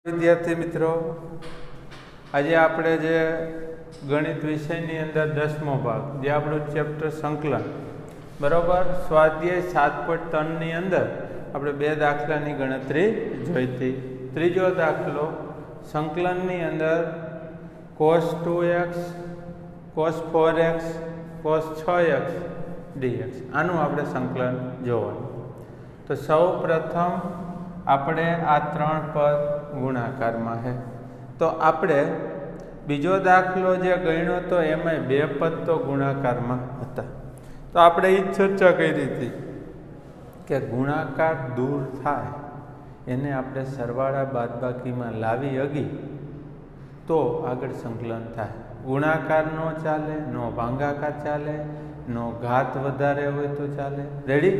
विद्यार्थी मित्रों, आज आपणे जे गणित विषयनी अंदर 10मो भाग जे आपणो चेप्टर संकलन बराबर स्वाध्याय 7.3 नी अंदर આપણે બે દાખલાની ગણતરી જોઈ હતી। ત્રીજો દાખલો સંકલનની અંદર cos 2x cos 4x cos 6x dx આનું આપણે સંકલન જોવાનું। તો સૌ પ્રથમ આપણે આ ત્રણ પદ ગુણાકારમાં है तो આપણે બીજો દાખલો જે ગણ્યો તો એમાં બે પદ તો ગુણાકારમાં હતા। તો આપણે એ ચર્ચા કરી હતી કે ગુણાકાર दूर थाय एने आपणे सरवाळा बादबाकीमां लावी अगी तो आगळ संकलन थाय। गुणाकार नो चाले, नो भांगाकार चाले, नो घात वधारे होय तो चाले। रेडी?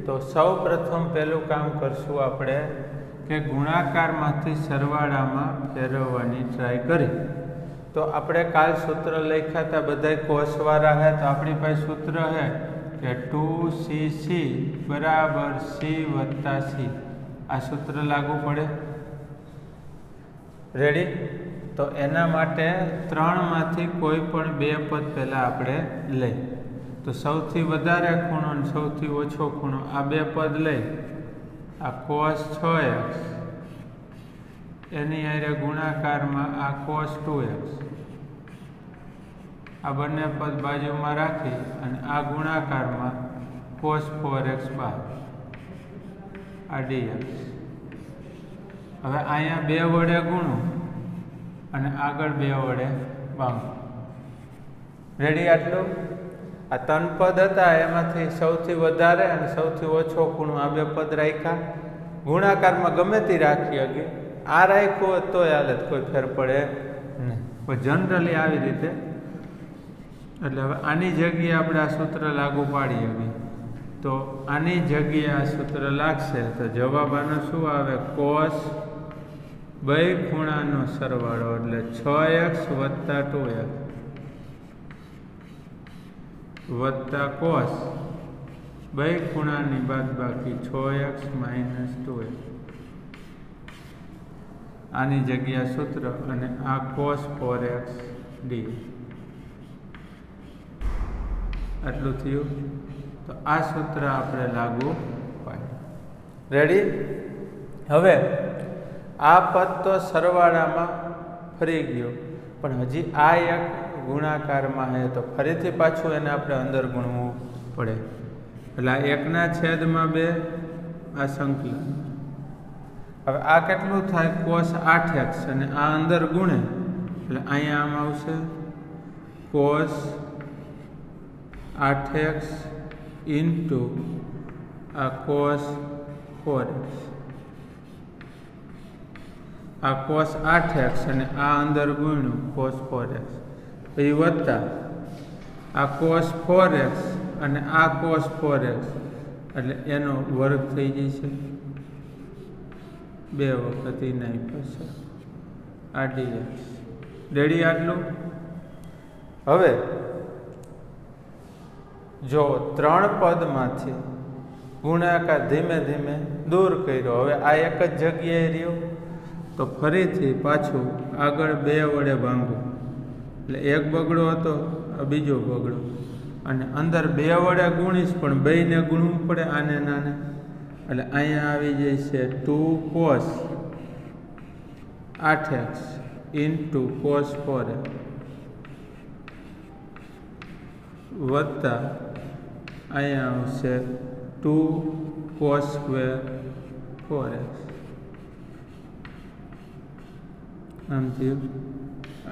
तो सौ प्रथम पहेलुं काम करशुं आपणे के गुणाकारमांथी सरवाळामां फेरववानी ट्राय करी। तो आपणे काल सूत्र लख्या था बधाय कोषवाळा है तो आपणी पासे सूत्र है कि 2cc बराबर c वत्ता c। आ सूत्र लागू पड़े। रेडी? तो एना माटे त्रण मांथी कोई पण बे पद पहला आपणे लई। तो सौथी वधारे खूणो अने सौथी ओछो खूणो आ बे पद लई आ cos 6x एनी हारे गुणाकारमां आ cos 2x आ बने पद बाजुमां राखी अने आ गुणाकारमां cos 4x बार आ dx। हवे अहींया बे वडे गुणो अने आगळ बे वडे भांगो। रेडी? आटलुं? आ त्रण पद हता एमांथी सौथी वधारे अने सौथी ओछो खूणो आ बे पद राख्या। गुणाकारमां गमे ते राखी हगे। आ राख्यो होत तोय हाले कोई फेर पड़े नहीं। पण जनरली आवी रीते एटले हवे आनी जग्याए आपणे आ सूत्र लागू पाडी हगे। तो आनी जग्याए आ सूत्र लागशे तो जवाब आनो शुं आवे? cos बे खूणानो सरवाळो एटले 6x वत्ता 2x वत्ता cos बे खूणानी बादबाकी 6x माइनस 2x। आनी जग्याए सूत्र अने आ cos 4x dx। आटलुं थयुं। तो आ सूत्र आपणे लागू पाड्युं। रेडी? हवे आ पद तो सरवाळामां फरी गयो पण हजी आ एक गुणाकारमां है तो फरीथी पाछुं एने आपणे अंदर गुणवुं पड़े। એટલે આ 1/2 આ સંકલન। હવે આ કેટલું થાય? cos 8x અને આ અંદર ગુણે એટલે અહીંયા આમ આવશે cos 8x ઇન્ટુ આ cos 4x। આ cos 8x અને આ અંદર ગુણ્યું cos 4x પછી વત્તા આ cos 4x અને આ cos 4x એટલે એનો વર્ગ થઈ જશે બે વખત એના પાસે આ dx। રેડી? આટલું? હવે જો ત્રણ પદમાંથી ગુણાકાર ધીમે ધીમે દૂર કર્યો। હવે આ એક જ જગ્યાએ રહ્યો તો ફરીથી પાછું આગળ બે વડે ભાંગો એટલે એક બગડો હતો બીજો બગડો અને અંદર બે વડે ગુણીશ પણ બેયને ગુણવું પડે આને નાને એટલે અહીંયા આવી જશે 2 cos 8x into cos 4x વત્તા અહીંયા આવશે 2 cos સ્ક્વેર 4x। આમ થયું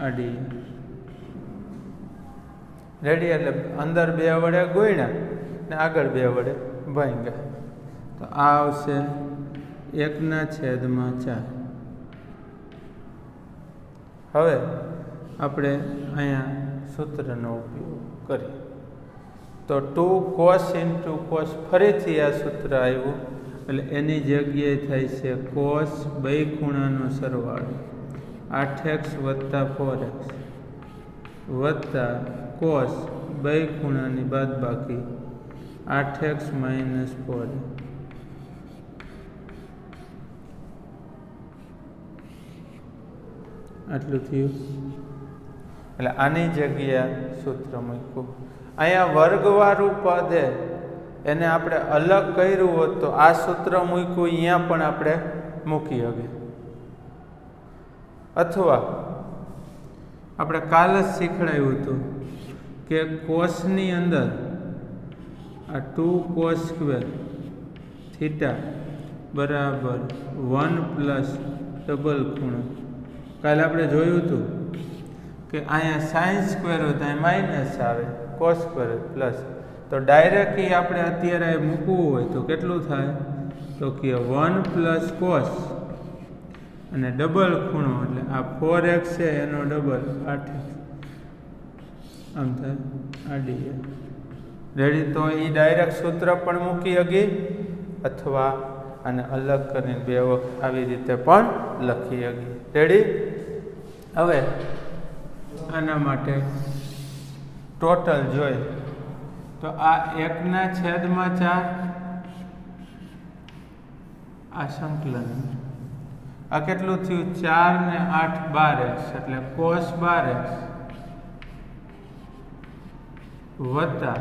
આ dx। रेडी? એટલે અંદર બે વડે ગુણ્યા ને આગળ બે વડે ભાંગ્યા તો આ આવશે 1/4। હવે આપણે અહીંયા સૂત્રનો ઉપયોગ કરીએ તો 2 cos ઇન્ટુ cos ફરીથી આ સૂત્ર આવ્યું એટલે એની જગ્યાએ થાય છે cos બે ખૂણાનો સરવાળો 8x વત્તા 4x वत्ता cos बे खूणानी बादबाकी 8x माइनस 4। આટલું થયું. એટલે આની જગ્યાએ સૂત્ર મૂક્યું. અહીંયા વર્ગવાળું પદ એને આપણે અલગ કર્યું હોત તો આ સૂત્ર મૂક્યું અહીંયા પણ આપણે મૂકી શકીએ. અથવા આપણે કાલ જ શીખડાયું હતું કે કોસની અંદર આ 2 cos સ્ક્વેર થીટા બરાબર 1 પ્લસ ડબલ ખૂણો. કાલે આપણે જોયું હતું કે અહીંયા સાઇન સ્ક્વેર હોય તો અહીં માઇનસ આવે, કોસ સ્ક્વેર પ્લસ. તો ડાયરેક્ટલી આપણે અત્યારે મૂકવું હોય તો કેટલું થાય? તો કે 1 પ્લસ કોસ અને ડબલ ખૂણો એટલે આ 4x છે એનો ડબલ 8x આમ થાય આડી. રેડી? તો એ ડાયરેક્ટ સૂત્ર પણ મૂકી શકીએ અથવા આને અલગ કરીને બે વખત આવી રીતે પણ લખી શકીએ. રેડી? હવે આના માટે ટોટલ જોઈએ તો આ 1/4 આ સંકલન આ કેટલું થયું? 4 ને 8 12x એટલે cos 12x વત્તા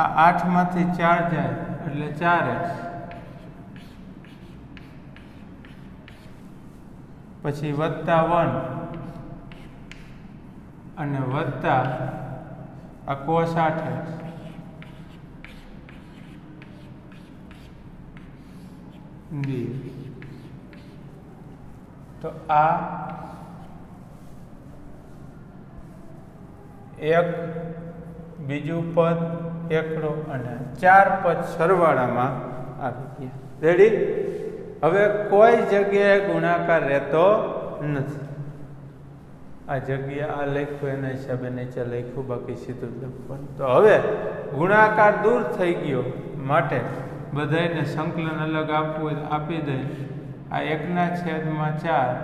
આ 8 માંથી 4 જાય એટલે 4x પછી વત્તા 1 અને વત્તા આ cos 8x તો આ એક બીજું પદ એકડો અને 4 પદ સરવાળામાં આવી ગયા. રેડી? હવે કોઈ જગ્યાએ ગુણાકાર રહેતો નથી. આ જગ્યા આ લખ્યું એના હિસાબે નીચે લખ્યું, બાકી સીધું જ લખવાનું. તો હવે ગુણાકાર દૂર થઈ ગયો માટે બધાને સંકલન અલગ આપવું હોય આપી દે. આ 1/4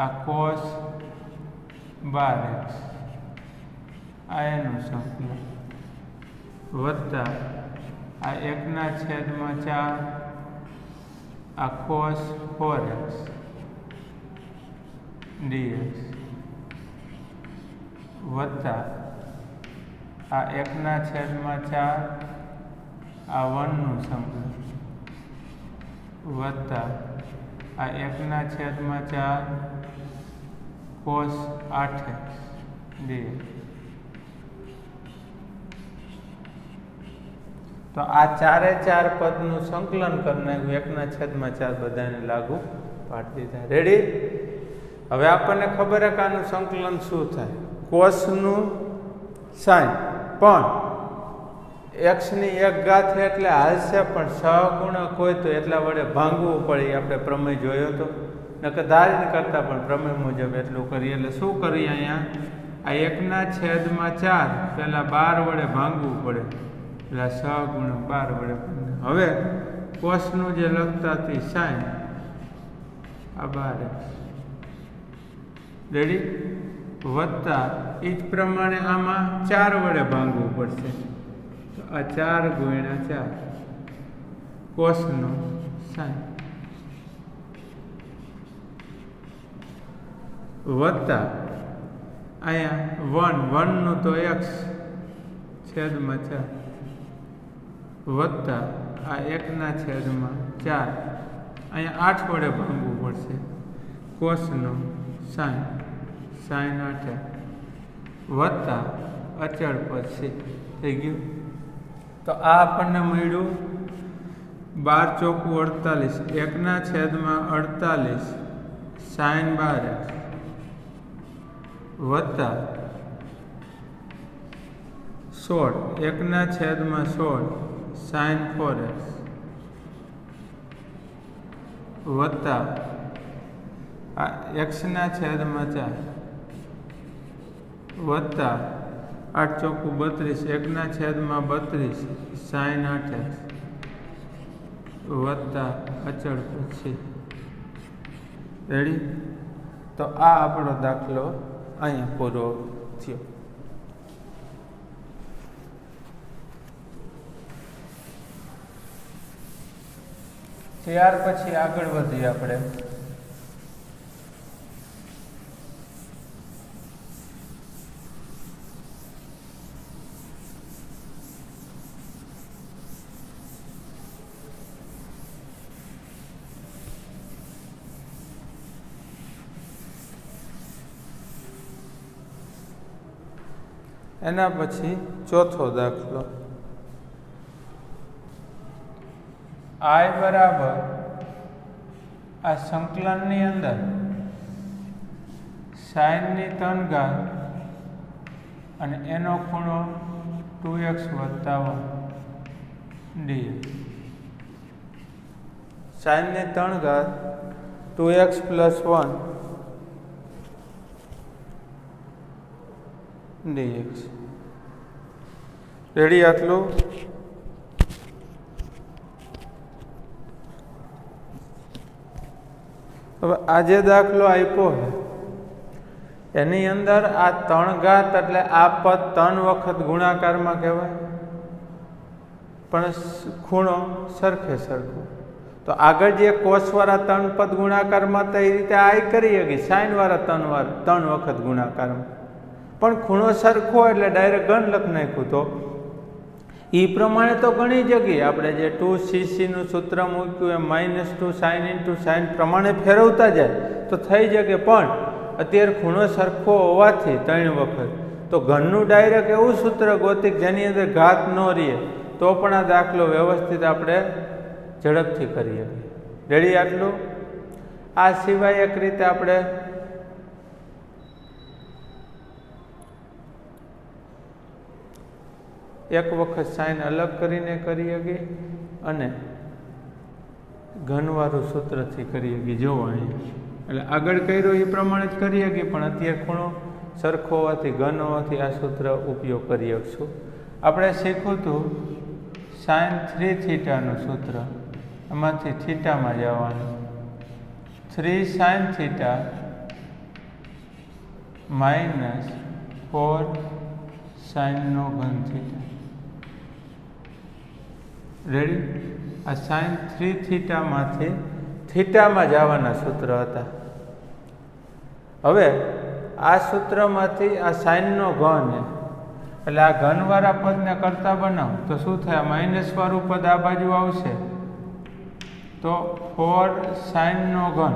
આ cos 12x આ એનું સંકલન વત્તા આ 1/4 આ cos 4x dx વત્તા આ 1/4 આ 1 નું સંકલન વત્તા આ 1/4 cos 8x dx. તો આ 4 પદનું સંકલન કરીને 1/4 બધાને લાગુ પાડી દીધા. રેડી? હવે આપણને ખબર છે કે આનું સંકલન શું થાય? કોસનું સાઇન પણ x ની 1 ઘાત એટલે હાલશે, પણ સહગુણક હોય તો એટલા વડે ભાંગવું પડે. આપણે પ્રમેય જોયો તો નકર ધારીને કરતા પણ પ્રમેય મુજબ એટલું કરીએ. એટલે શું કરીએ? અહીંયા આ 1/4 પહેલા 12 વડે ભાંગવું પડે એટલે સહગુણક 12 વડે. હવે કોસનું જે લખતા હતી સાઇન આ 12x રેડી વત્તા એ જ પ્રમાણે આમાં 4 વડે ભાંગવું પડશે. તો આ 4 × 4 કોસનો સાઇન વત્તા અહીંયા 1 નું તો x છેદમાં 4 વત્તા આ 1/4 અહીંયા 8 વડે ભાંગવું પડશે. કોસનો સાઇન 8 વત્તા અચળ પદ છે થઈ ગયું. તો આ આપણને મળ્યું 12 × 48 1/48 sin 12x વત્તા 16 1/16 sin 4x વત્તા આ x/4 વત્તા 8 × 32 1/32 sin 8x વત્તા અચળ પદ છે. રેડી? તો આ આપણો દાખલો અહીંયા પૂરો થયો. ત્યાર પછી આગળ વધીએ આપણે એના પછી ચોથો દાખલો, I બરાબર આ સંકલનની અંદર સાઇનની 3 ઘાત અને એનો ખૂણો 2x વત્તા 1 dx. સાઇનની 3 ઘાત 2x પ્લસ 1 dx. રેડી? આટલું. હવે આ જે દાખલો આપ્યો છે એની અંદર આ 3 ઘાત એટલે આ પદ 3 વખત ગુણાકારમાં કહેવાય, પણ ખૂણો સરખે સરખો. તો આગળ જે કોસવાળા 3 પદ ગુણાકારમાં હતા એ રીતે આ કરી શકી, સાઇનવાળા 3 વખત ગુણાકારમાં, પણ ખૂણો સરખો એટલે ડાયરેક્ટ ગણ લખી નાખ્યું. તો એ પ્રમાણે તો ઘણી જગ્યાએ આપણે જે 2cc નું સૂત્ર મૂક્યું એમ -2 sin × sin પ્રમાણે ફેરવતા જાય તો થઈ શકે, પણ અત્યારે ખૂણો સરખો હોવાથી 3 વખત તો ઘનનું ડાયરેક્ટ એવું સૂત્ર ગોતિક જેની અંદર ઘાત ન રહે તો પણ આ દાખલો વ્યવસ્થિત આપણે ઝડપથી કરીએ. રેડી? આટલું. આ સિવાય એક રીતે આપણે એક વખત સાઇન અલગ કરીને કરી શકીએ અને ઘનવાળું સૂત્રથી કરી શકીએ. જોવો અહીંયા એટલે આગળ કર્યો એ પ્રમાણે જ કરી શકીએ, પણ અત્યારે ખૂણો સરખો હોવાથી ઘન હોવાથી આ સૂત્ર ઉપયોગ કરી શકશું. આપણે શીખ્યું હતું sin 3θ નું સૂત્ર, એમાંથી થીટામાં જવાનું. 3 sin θ - 4 sin નો ઘન થીટા. રેડી? આ sin 3θ માંથી થીટામાં જવાના સૂત્ર હતા. હવે આ સૂત્રમાંથી આ સાઇનનો ઘન એટલે આ ઘનવાળા પદને કરતા બનાવો તો શું થાય? માઇનસ વાળું પદ આ બાજુ આવશે તો 4 સાઇનનો ઘન,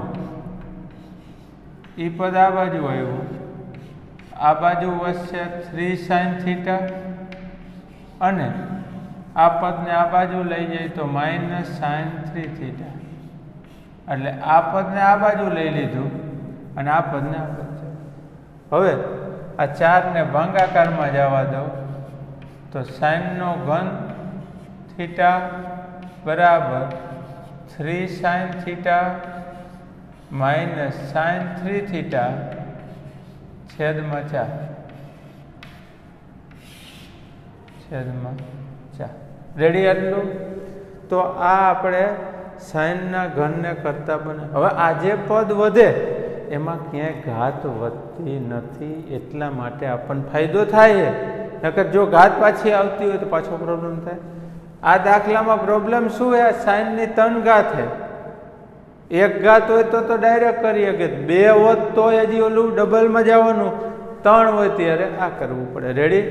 એ પદ આ બાજુ આવ્યું, આ બાજુ વધશે 3 sin θ અને આ પદને આ બાજુ લઈ જાય તો -sin 3θ. એટલે આ પદને આ બાજુ લઈ લીધું અને આ પદને આ બાજુ. હવે આ 4 ને ભાગાકારમાં જવા દો તો સાઇનનો ઘન થીટા બરાબર 3 sin θ - sin 3θ છેદમાં 4. રેડી? આટલું. તો આ આપણે સાઇનના ઘનને કરતા બને. હવે આ જે પદ વધે એમાં ક્યાંય ઘાત વધતી નથી, એટલા માટે આપણને ફાયદો થાય છે. નકર જો ઘાત પાછી આવતી હોય તો પાછો પ્રોબ્લેમ થાય. આ દાખલામાં પ્રોબ્લેમ શું છે? સાઇનની 3 ઘાત છે, 1 ઘાત હોય તો ડાયરેક્ટ કરી શકે, 2 હોત તો હજી ઓલું ડબલમાં જવાનું, 3 હોય ત્યારે આ કરવું પડે. રેડી?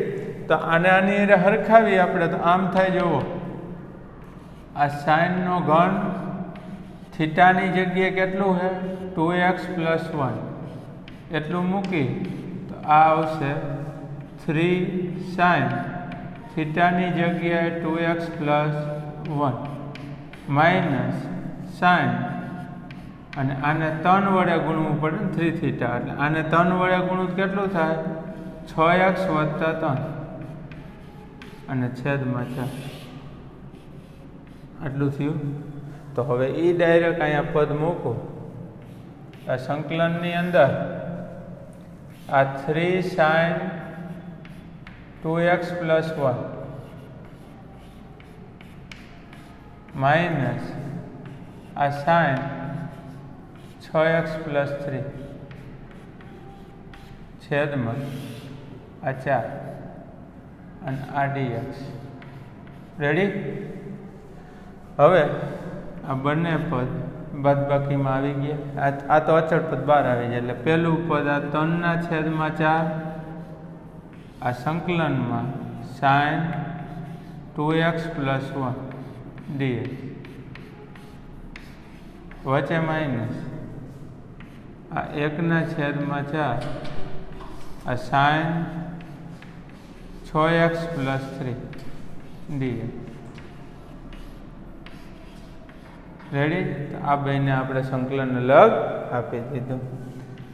તો આને આની હરખાવી આપણે તો આમ થાય. જુઓ, આ સાઇનનો ઘન થીટાની જગ્યાએ કેટલું છે? 2x પ્લસ 1 એટલું મૂકી તો આ આવશે 3 sin થીટાની જગ્યાએ 2x પ્લસ 1 માઇનસ સાઇન, અને આને 3 વડે ગુણવું પડે ને 3θ, એટલે આને 3 વડે ગુણવું કેટલું થાય? 6x વત્તા 3 અને છેદમાં 4. આટલું થયું. તો હવે એ ડાયરેક્ટ અહીંયા પદ મૂકો. આ સંકલનની અંદર આ 3 sin 2x પ્લસ 1 માઇનસ આ sin 6x પ્લસ 3 છેદમાં આ 4 અને આ dx. રેડી? હવે આ બંને પદ બાદબાકીમાં આવી ગયા. આ તો અચળ પદ બહાર આવી જાય એટલે પહેલું પદ આ 3/4, આ સંકલનમાં sin 2x પ્લસ 1 dx વચ્ચે માઇનસ આ 1/4 આ sin 6x + 3 dx. રેડી? તો આ બેને આપણે સંકલન અલગ આપી દીધું.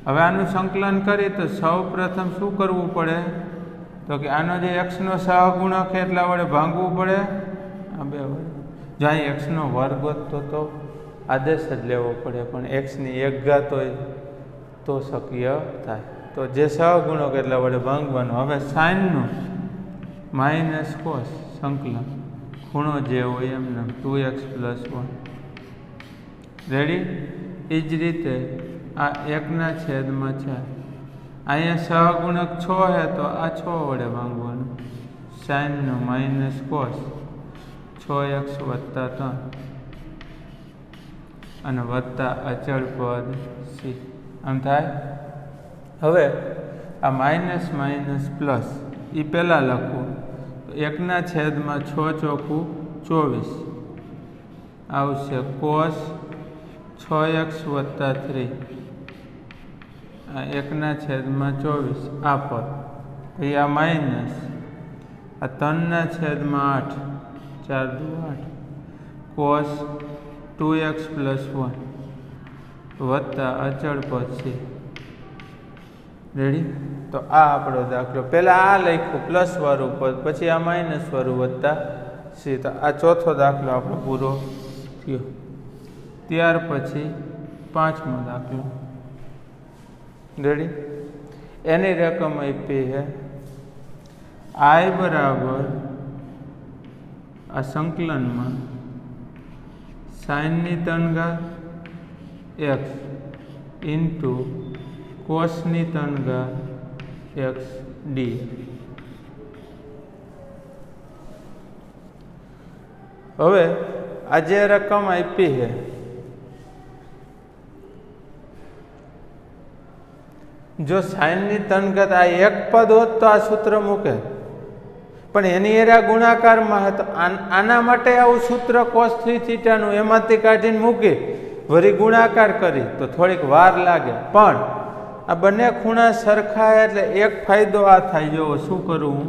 હવે આનું સંકલન કરી તો સૌ પ્રથમ શું કરવું પડે? તો કે આનો જે એક્સનો સહગુણક એટલા વડે ભાંગવું પડે, આ 2 વડે. જો અહીં એક્સનો વર્ગ હોત તો આદેશ જ લેવો પડે, પણ એક્સની 1 ઘાત હોય તો શક્ય થાય. તો જે સહગુણક એટલા વડે ભાંગવાનો. હવે સાઇનનું માઇનસ કોસ સંકલન ખૂણો જે હોય એમને 2x + 1. રેડી? એ જ રીતે આ 1/4. અહીંયા સહગુણક 6 છે તો આ 6 વડે ભાંગવાનું. સાઇનનું માઇનસ કોસ 6x + 3 અને વત્તા અચળ પદ c. આમ થાય. હવે આ માઇનસ માઇનસ પ્લસ એ પહેલાં લખવું. તો 1/6 ચોખ્ખું 24 આવશે કોસ 6x + 3. આ 1/24 આ પદ. પછી આ માઇનસ આ 3/8 4 × 8 કોસ 2x + 1 વત્તા અચળ પદ c. રેડી? તો આ આપણો દાખલો. પહેલાં આ લખ્યું પ્લસ વાળું પદ, પછી આ માઇનસ વાળું વત્તા c. તો આ ચોથો દાખલો આપણો પૂરો થયો. ત્યાર પછી 5મો દાખલો. રેડી? એની રકમ આપી છે i બરાબર આ સંકલનમાં સાઇનની 3 ઘાત x ઇન્ટુ કોસની 3 ઘાત x dx. હવે આ જે રકમ આપી છે જો સાઇનની 3 ઘાત આ એક પદ હોત તો આ સૂત્ર મૂકે, પણ એની એરા ગુણાકારમાં હતો. આના માટે આવું સૂત્ર cos 3θ નું એમાંથી કાઢીને મૂકી વળી ગુણાકાર કરી તો થોડીક વાર લાગે. પણ આ બંને ખૂણા સરખા એટલે એક ફાયદો આ થાય. જો શું કરવું?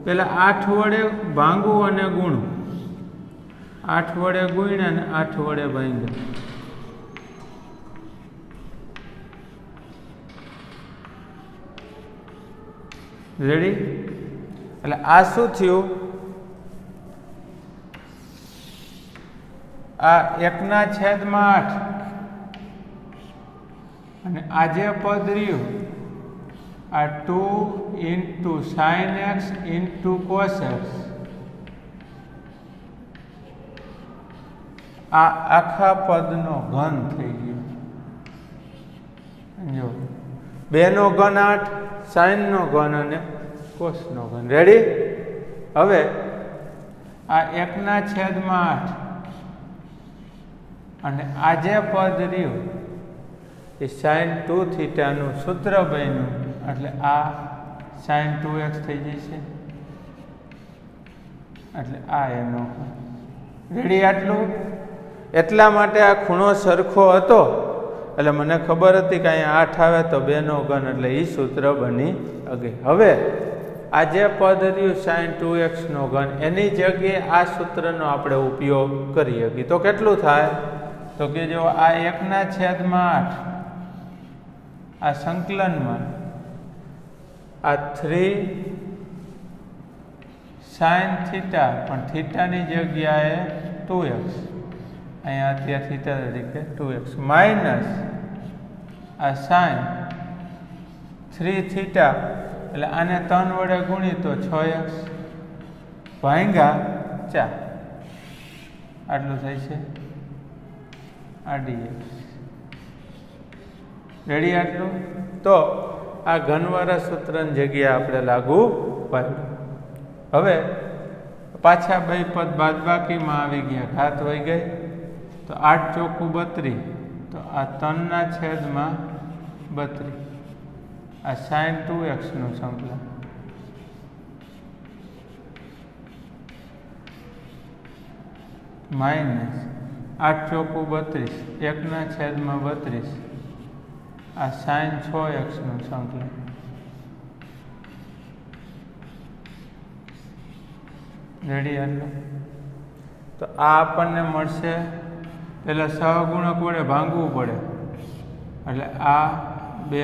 પહેલાં 8 વડે ભાંગવું અને ગુણવું. 8 વડે ગુણ્યા અને 8 વડે ભાંગ્યા. રેડી? એટલે આ શું થયું? આ 1/8 અને આ જે પદ રહ્યું આ 2 × sin x × cos x. આ આખા પદનો ઘન થઈ ગયો. જો 2 નો ઘન 8, sin નો ઘન અને cos નો ઘન. રેડી? હવે આ 1/8 અને આ જે પદ રહ્યું એ sin 2θ નું સૂત્ર બન્યું એટલે આ sin 2x થઈ જશે. એટલે આ એનો. રેડી? આટલું એટલા માટે આ ખૂણો સરખો હતો એટલે મને ખબર હતી કે અહીંયા 8 આવે તો 2 નો ઘન એટલે એ સૂત્ર બની અગે. હવે આ જે પદ રહ્યું sin 2x નો ઘન એની જગ્યાએ આ સૂત્રનો આપણે ઉપયોગ કરી શકીએ. તો કેટલું થાય? તો કે જો આ 1/8 આ સંકલનમાં આ 3 sin θ પણ થીટાની જગ્યાએ 2x અહીંયા અત્યારે થીટા તરીકે 2x માઇનસ આ sin 3θ એટલે આને 3 વડે ગુણી તો 6x ભાંગ્યા 4 આટલું થાય છે આ dx. રેડી? આટલું. તો આ ઘનવાળા સૂત્રની જગ્યાએ આપણે લાગુ પાડ્યું. હવે પાછા 2 પદ બાદબાકીમાં આવી ગયા, ઘાત વહી ગઈ તો 8 ચોખ્ખું 32. તો આ 3/32 આ sin 2x નું સંકલન માઇનસ 8 ચોખ્ખું 32 1/32 આ sin 6x નું સંકલન રેડી આટલું. તો આ આપણને મળશે, પહેલાં સહગુણક વડે ભાંગવું પડે, એટલે આ બે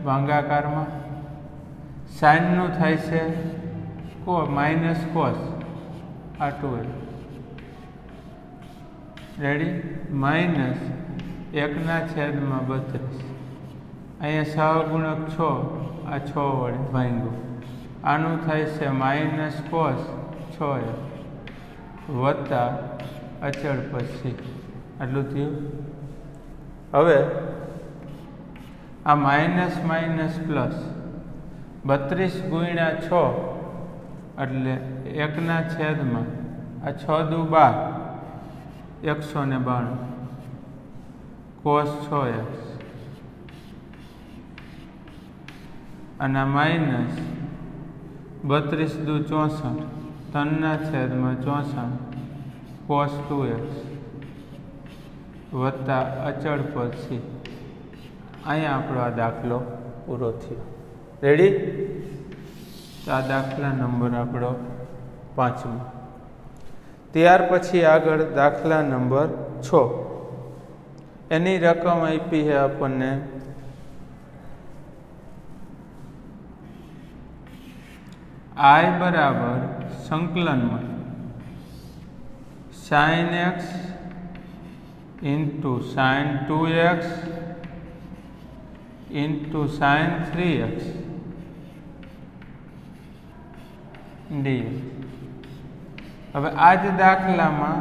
ભાંગાકારમાં સાઇનનું થાય છે માઇનસ કોસ, આ 2l રેડી, માઇનસ 1/32. અહીંયા સહગુણક 6, આ 6 વડે ભાંગ્યું, આનું થાય છે માઇનસ કોસ 6l વત્તા અચળ પછી આટલું થયું. હવે આ માઇનસ માઇનસ પ્લસ 32 ગુણ્યા 6 એટલે 1/6, આ 6 દુ 12, 192 કોસ 6x, અને માઇનસ 32 દુ 64, 3/64 કોસ 2x વત્તા અચળ પછી. અહીંયા આપણો આ દાખલો પૂરો થયો. રેડી? તો આ દાખલા નંબર આપણો 5મો. ત્યાર પછી આગળ દાખલા નંબર 6. એની રકમ આપી છે આપણને I બરાબર સંકલનમાં sin x into sin 2x into sin 3x dx. હવે આ જ દાખલામાં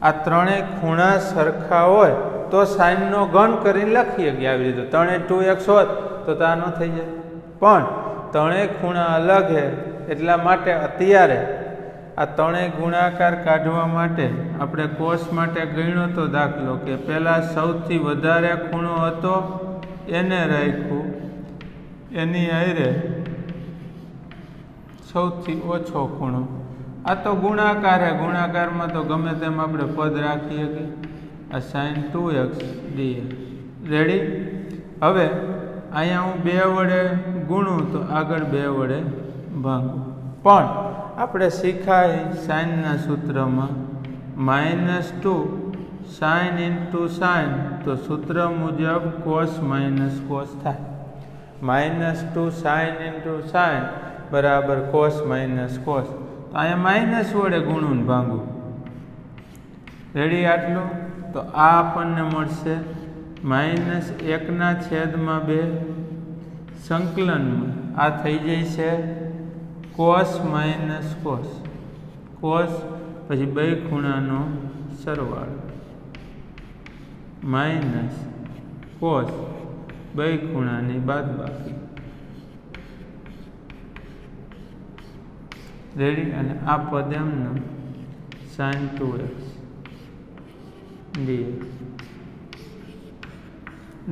આ ત્રણેય ખૂણા સરખા હોય તો સાઇનનો ગણ કરીને લખીએ કે આવી રીતે. ત્રણેય 2x હોત તો આ ન થઈ જાય, પણ ત્રણેય ખૂણા અલગ છે એટલા માટે અત્યારે આ ત્રણેય ગુણાકાર કાઢવા માટે આપણે કોસ માટે ગણ્યો તો દાખલો કે પહેલાં સૌથી વધારે ખૂણો હતો એને રાખ્યું, એની હારે સૌથી ઓછો ખૂણો. આ તો ગુણાકાર છે, ગુણાકારમાં તો ગમે તેમ આપણે પદ રાખીએ કે આ sin 2x dx. રેડી? હવે અહીંયા હું 2 વડે ગુણું તો આગળ 2 વડે ભાંગું, પણ આપણે શીખાય સાઇનના સૂત્રમાં -2 sin into sin, તો સૂત્ર મુજબ cos માઇનસ કોસ થાય. -2 sin into sin બરાબર cos માઇનસ કોસ. તો અહીંયા માઇનસ વડે ગુણું ભાંગું. રેડી આટલું? તો આ આપણને મળશે -1/2 સંકલનમાં આ થઈ જાય છે કોસ માઇનસ કોસ. કોસ પછી બે ખૂણાનો સરવાળો માઇનસ કોસ બે ખૂણાની બાદબાકી. રેડી? અને આ પદ એમનું sin 2x dx.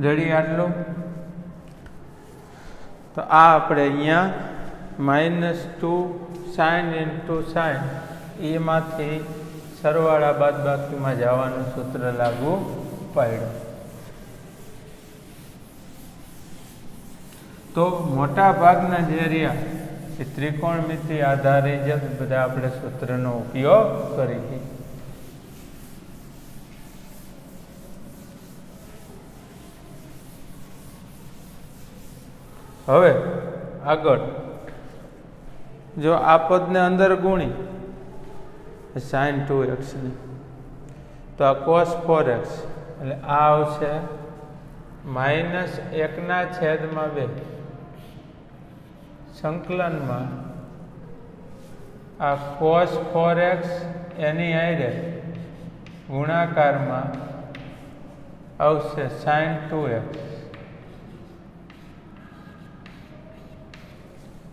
રેડી આટલું? તો આ આપણે અહીંયા -2 sin into sin એમાંથી સરવાળા બાદબાકીમાં જવાનું સૂત્ર લાગુ પાડ્યું. તો મોટા ભાગના જે રહ્યા એ ત્રિકોણમિતિ આધારિત જ બધા આપણે સૂત્રનો ઉપયોગ કરીએ. હવે આગળ જો આ પદને અંદર ગુણી sin 2x ને, તો આ cos 4x એટલે આ આવશે -1/2 સંકલનમાં આ cos 4x એની હારે ગુણાકારમાં આવશે sin 2x,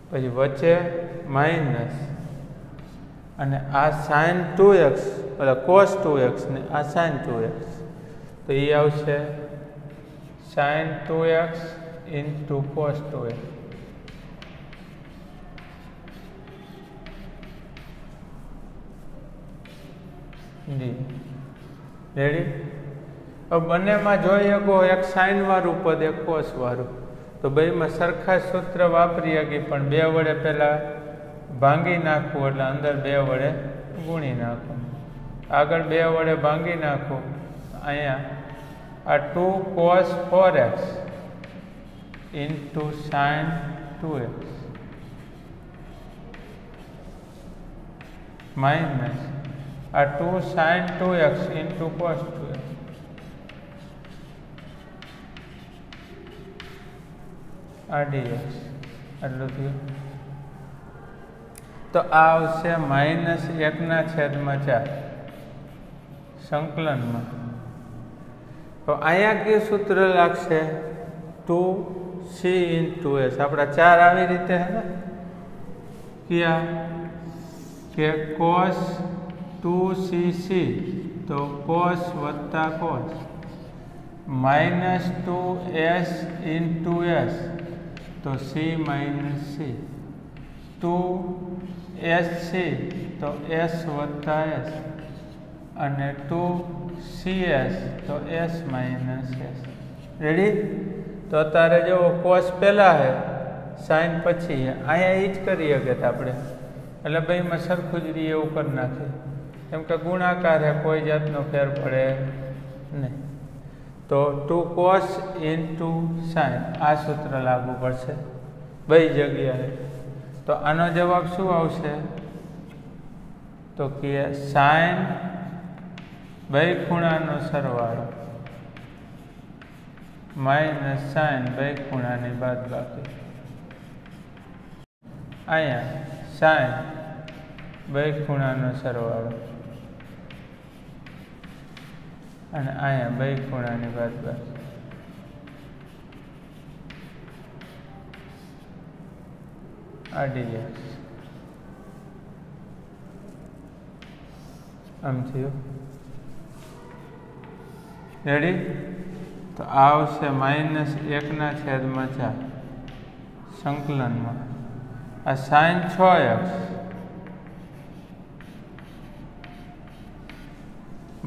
પછી વચ્ચે માઇનસ, અને આ sin 2x એટલે cos 2x ને આ sin 2x, તો એ આવશે sin 2x into cos 2x. Ready? હવે બંનેમાં જોઈ શકો એક સાઇન વાળું પદ એક કોસ વાળું, તો બેમાં સરખા સૂત્ર વાપરીએ કે પણ 2 વડે પહેલાં ભાંગી નાખવું એટલે અંદર 2 વડે ગુણી નાખવું. આગળ 2 વડે ભાંગી નાખવું. અહીંયા આ 2 cos 4x into sin 2x minus આ 2 sin 2x into cos 2x આ dx એટલું થયું. તો આ આવશે -1/4 સંકલનમાં. તો અહીંયા કયું સૂત્ર લાગશે? 2c into s. આપણા 4 આવી રીતે હે ને ક્યાં કે cos 2cc તો cos વત્તા cos -2s into s તો c minus c 2sc તો s વત્તા s અને 2cs તો s minus s. રેડી? તો અત્યારે જો cos પહેલાં છે sin પછી છે. અહીંયા એ જ કરીએ કે આપણે એટલે બેમાં સરખું જ રહે એવું કરી નાખીએ. કેમ કે ગુણાકાર છે, કોઈ જાતનો ફેર પડે નહીં. તો 2 cos into sin આ સૂત્ર લાગુ પડશે બે જગ્યાએ. તો આનો જવાબ શું આવશે? તો કે sin બે ખૂણાનો સરવાળો માઇનસ sin બે ખૂણાની બાદબાકી. અહીંયા sin બે ખૂણાનો સરવાળો અને અહીંયા બે ખૂણાની બાદબાકી. આ dx આમ થયું. રેડી? તો આ આવશે -1/4 સંકલનમાં. આ sin 6x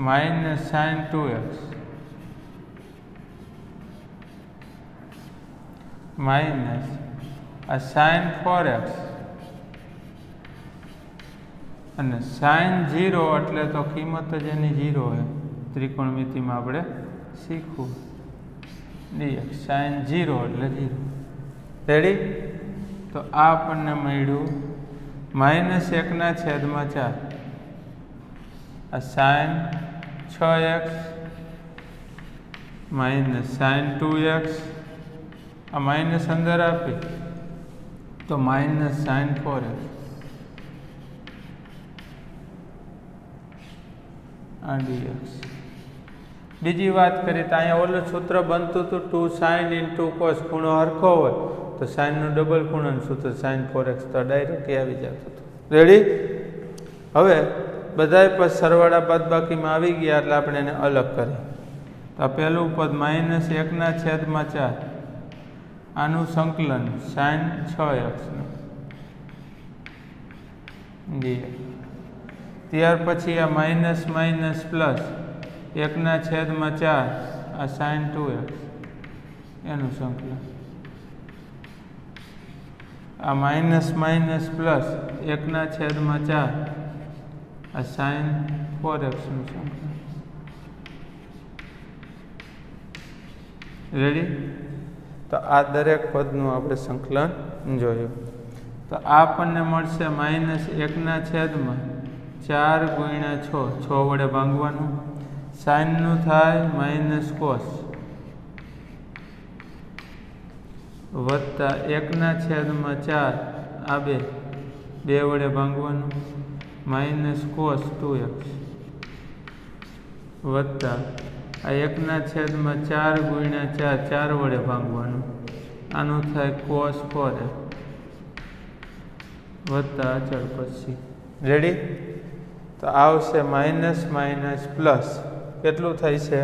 minus sin 2x minus આ sin 4x અને sin 0 એટલે તો કિંમત જ એની 0 છે. ત્રિકોણમિતિમાં આપણે શીખવું. dx sin 0 એટલે 0. રેડી? તો આ આપણને મળ્યું -1/4 આ sin 6x minus sin 2x આ માઇનસ અંદર આપી તો માઇનસ sin 4x આ dx. બીજી વાત કરીએ તો અહીંયા ઓલું સૂત્ર બનતું હતું 2 sin into cos. ખૂણો હરખો હોય તો સાઇનનું ડબલ ખૂણાનું સૂત્ર sin 4x તો ડાયરેક્ટ આવી જતું હતું. રેડી? હવે બધાય પદ સરવાળા બાદબાકીમાં આવી ગયા એટલે આપણે એને અલગ કરીએ. તો આ પહેલું પદ -1/4 આનું સંકલન sin 6x નું dx. ત્યાર પછી આ માઇનસ માઇનસ પ્લસ 1/4 આ sin 2x એનું સંકલન. આ માઇનસ માઇનસ પ્લસ 1/4 આ sin 4x નું સંકલન. રેડી? તો આ દરેક પદનું આપણે સંકલન જોયું. તો આ આપણને મળશે -1/4 6 વડે ભાંગવાનું. સાઇનનું થાય માઇનસ કોસ વત્તા 1/4 આ બે વડે ભાંગવાનું માઇનસ કોસ 2x વત્તા આ 1/4 × 4 વડે ભાંગવાનું આનું થાય કોસ 4x વત્તા અચળ પછી. રેડી? તો આવશે માઇનસ માઇનસ પ્લસ કેટલું થાય છે?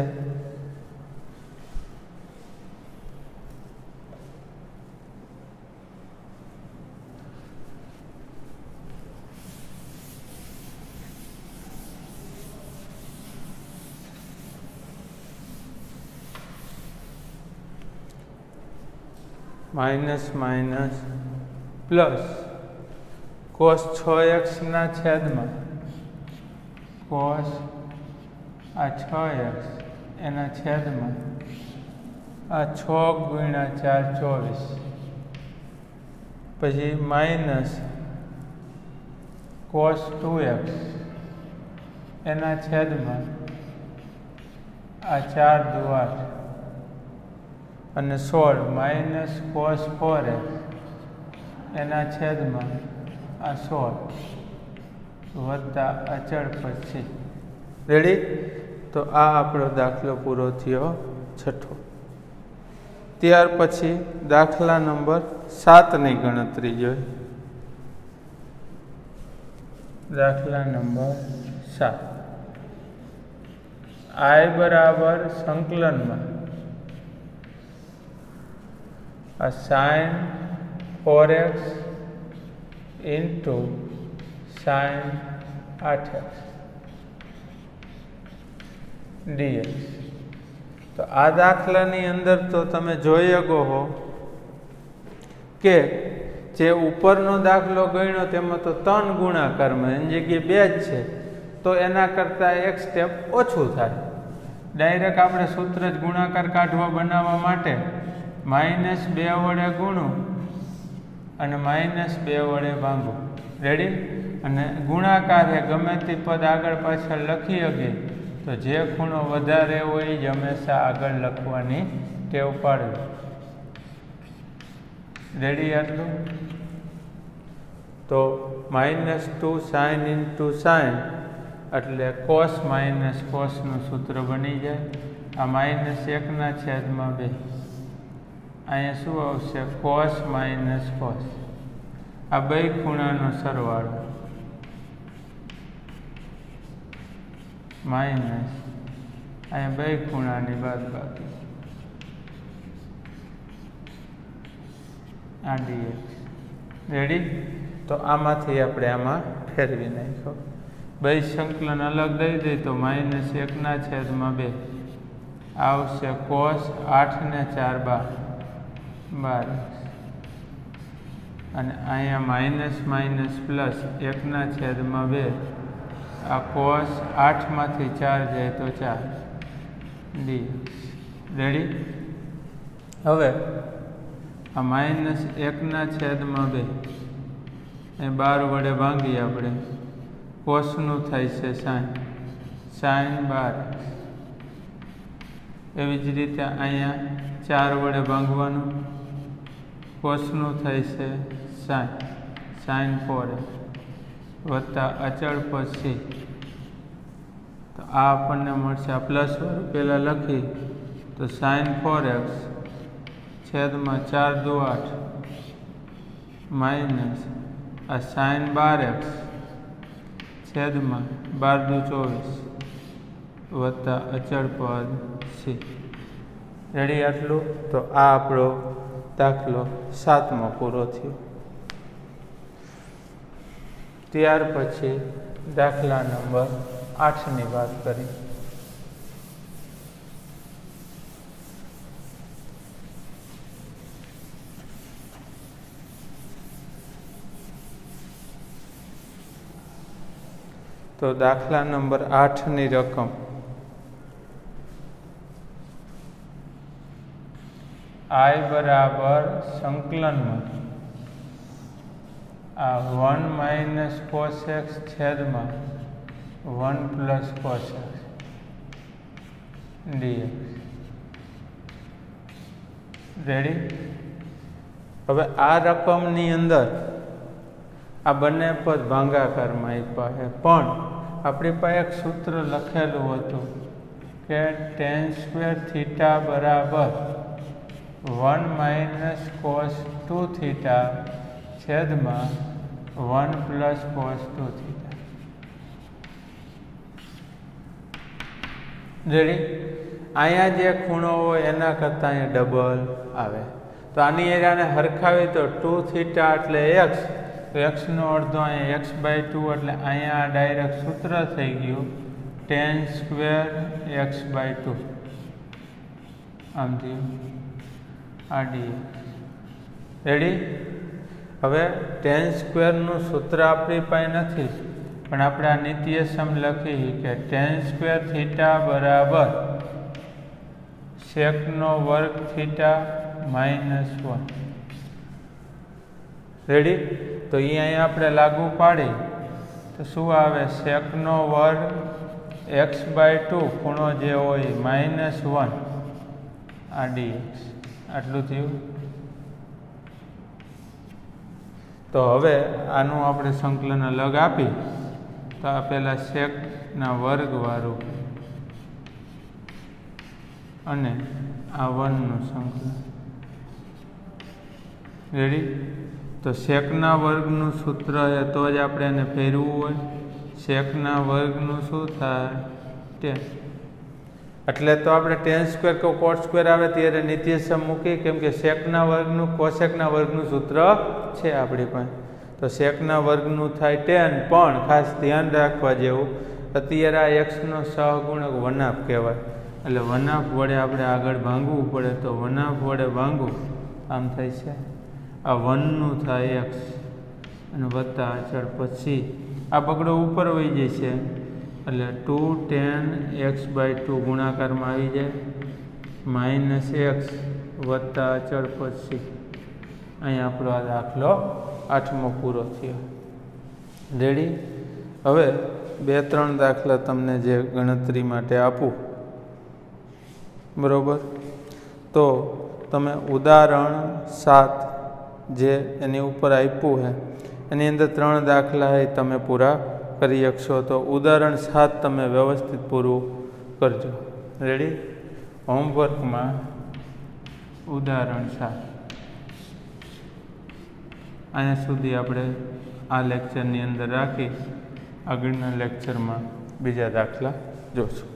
Minus minus plus cos 6x ના છેદમાં cos આ 6x એના છેદમાં આ 6 ગુણ્યા 4 24 પછી માઇનસ cos 2x એના છેદમાં આ 4 દુ 8 અને 16 માઇનસ cos 4x એના છેદમાં આ 16 વત્તા અચળ પદ છે. રેડી? તો આ આપણો દાખલો પૂરો થયો છઠ્ઠો. ત્યાર પછી દાખલા નંબર 7ની ગણતરી જોઈએ. દાખલા નંબર 7 I બરાબર સંકલનમાં આ sin 4x into sin 8x dx. તો આ દાખલાની અંદર તો તમે જોઈ શકો છો કે જે ઉપરનો દાખલો ગણ્યો તેમાં તો 3 ગુણાકારમાં એની જગ્યાએ 2 જ છે, તો એના કરતાં એક સ્ટેપ ઓછું થાય. ડાયરેક્ટ આપણે સૂત્ર જ ગુણાકાર કાઢવા બનાવવા માટે -2 વડે ગુણું અને -2 વડે ભાંગું. રેડી? અને ગુણાકાર એ ગમે તે પદ આગળ પાછળ લખી શકીએ, તો જે ખૂણો વધારે હોય જ હંમેશા આગળ લખવાની ટેવ પાડવી. રેડી? આટલું તો -2 sin ઇન્ટુ sin એટલે cos માઇનસ કોસનું સૂત્ર બની જાય. આ -1 ના છેદમાં 2. અહીંયા શું આવશે? cos minus cos. આ બે ખૂણાનો સરવાળો માઇનસ અહીંયા બે ખૂણાની બાદબાકી આ dx. રેડી? તો આમાંથી આપણે આમાં ફેરવી નાખ્યો. બે સંકલન અલગ દઈ દઈએ તો -1 ના છેદમાં 2 આવશે cos 8 ને 4 12 અને અહીંયા માઇનસ માઇનસ પ્લસ 1 ના છેદમાં 2 આ cos 8 માંથી 4 જાય તો 4 dx. રેડી? હવે આ -1 ના છેદમાં 2 એ 12 વડે ભાંગીએ આપણે, કોસનું થાય છે sin 12. એવી જ રીતે અહીંયા 4 વડે ભાંગવાનું, કોસનું થાય છે sin 4x વત્તા અચળ પદ c. તો આ આપણને મળશે, આ પ્લસ વાળું પહેલાં લખી તો sin 4x છેદમાં 4 દુ 8 માઇનસ આ sin 12x છેદમાં 12 દુ 24 વત્તા અચળ પદ c. રેડી? આટલું? તો આ આપણો દાખલો 7મો પૂરો થયો. ત્યાર પછી દાખલા નંબર 8ની વાત કરી. તો દાખલા નંબર 8ની રકમ I બરાબર સંકલનમાં આ 1 માઇનસ cos x છેદમાં 1 plus cos x dx. Ready? હવે આ રકમની અંદર આ બંને પદ ભાગાકારમાં આપ્યા છે, પણ આપણી પાસે એક સૂત્ર લખેલું હતું કે tan² થીટા બરાબર 1 માઇનસ cos 2 થીટા છેદમાં 1 પ્લસ cos 2 થીટા. રેડી? અહીંયા જે ખૂણો હોય એના કરતાં અહીંયા ડબલ આવે. તો આની એરિયાને હરખાવી તો 2 થીટા એટલે x, તો એક્સનો અડધો અહીંયા x/2 એટલે અહીંયા ડાયરેક્ટ સૂત્ર થઈ ગયું tan² x/2. આમ થયું આ dx. રેડી? હવે tan સ્ક્વેરનું સૂત્ર આપણી પાસે નથી, પણ આપણે આ નિત્યસમ લખી કે tan સ્ક્વેર થીટા બરાબર સેકનો વર્ગ થીટા -1. રેડી? તો એ અહીંયા આપણે લાગુ પાડી તો શું આવે? સેકનો વર્ગ x/2 ખૂણો જે હોય -1 આ dx. આટલું થયું. તો હવે આનું આપણે સંકલન અલગ આપી તો આ પહેલાં સેકના વર્ગવાળું અને આ 1નું સંકલન. રેડી? તો સેકના વર્ગનું સૂત્ર છે તો જ આપણે એને ફેરવું હોય. સેકના વર્ગનું શું થાય? 10. એટલે તો આપણે tan સ્ક્વેર કે cot સ્ક્વેર આવે ત્યારે નિત્યસમ મૂકી, કેમ કે સેકના વર્ગનું કોસેકના વર્ગનું સૂત્ર છે આપણી પાસે. તો સેકના વર્ગનું થાય 10, પણ ખાસ ધ્યાન રાખવા જેવું, અત્યારે આ એક્સનો સહગુણક વનાફ કહેવાય. એટલે વનાફ વડે આપણે આગળ ભાંગવું પડે, તો વનાફ વડે ભાંગવું આમ થાય છે. આ 1નું થાય x અને વત્તા અચળ, પછી આ બગડો ઉપર વહી જાય છે એટલે 2 tan x/2 ગુણાકારમાં આવી જાય -x વત્તા અચળ, પછી અહીંયા આપણો આ દાખલો 8મો પૂરો થયો. રેડી? હવે 2-3 દાખલા તમને જે ગણતરી માટે આપું, બરાબર? તો તમે ઉદાહરણ 7 જે એની ઉપર આપ્યું છે એની અંદર 3 દાખલા છે તમે પૂરા કરી શકશો. તો ઉદાહરણ 7 તમે વ્યવસ્થિત પૂરું કરજો. રેડી? હોમવર્કમાં ઉદાહરણ 7 અહીંયા સુધી આપણે આ લેક્ચરની અંદર રાખી આગળના લેક્ચરમાં બીજા દાખલા જોશું.